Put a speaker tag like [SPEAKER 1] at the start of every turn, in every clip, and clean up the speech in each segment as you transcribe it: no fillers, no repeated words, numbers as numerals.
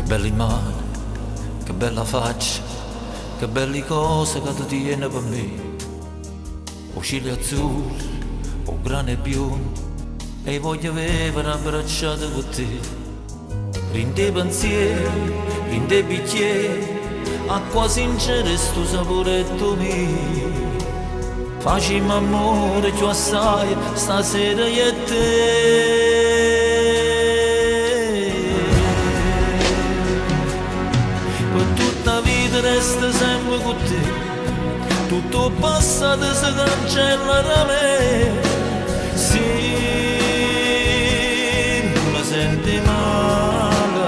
[SPEAKER 1] belli mani, che bella faccia, che belle cose che ti tiene per me. O ciglia azzurri, o grane biondi, e voglio vivere abbracciato con te. Rinde pensieri, rinde bicchieri, acqua sincera e sto saporetto mio. Facciamo amore più assai, stasera io e te. La vita resta sempre con te, tutto passato si cancella da me. Sì, mi senti male,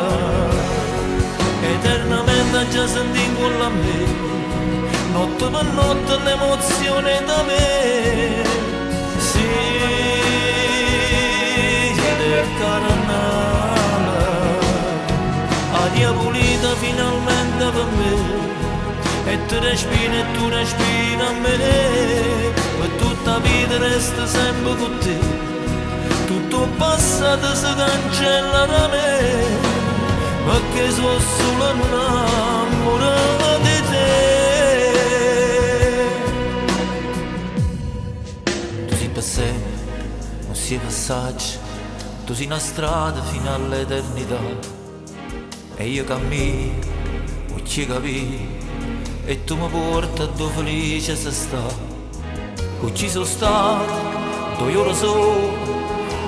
[SPEAKER 1] eternamente già senti con la me, notte per notte l'emozione da me. Sì, ed è caramella, aria pulita finalmente per me, e tu respiri a me, per tutta la vita resta sempre con te, tutto passato si cancella da me, perché sono solo innamorato di te. Tu sei per sempre, non sei passaggio, tu sei una strada fino all'eternità, e io cammino ci capì, e tu mi porti dove felice sei stato. Qui ci sono stato, dove io lo so,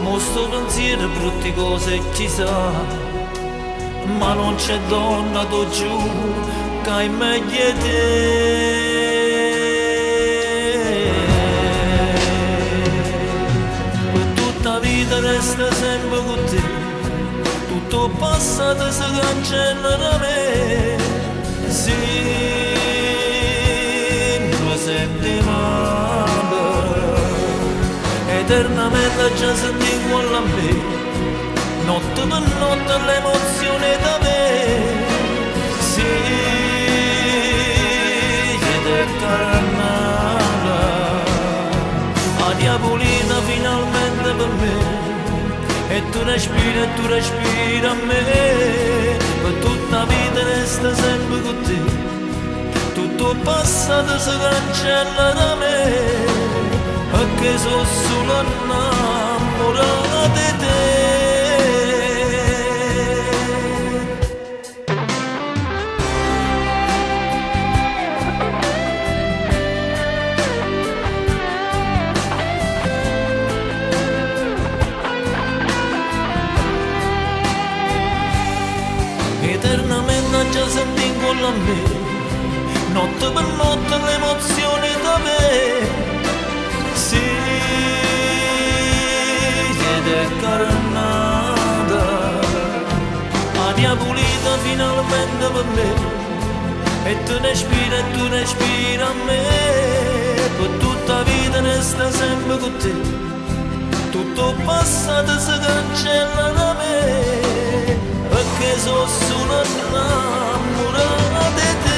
[SPEAKER 1] mo sto pensiero brutte cose ci sa, ma non c'è donna, tu giuro, che è meglio di te. Per tutta la vita resta sempre con te, tutto passato si cancella da me. Sì, lo senti male, eternamente già senti con la me, notte per notte l'emozione da me. Sì, ed è caramella, aria pulita finalmente per me, e tu respiri a me, per tutta la vita resta sempre con te, tutto passato si cancella da me, perché sono solo innamorato di te. Eternamente già senti con la me, notte per notte l'emozione da me. Sì, ed è caramella, aria pulita finalmente per me, e tu respiri a me, per tutta la vita resta sempre con te, tutto passato si cancella da me, perché sono solo innamorato di te.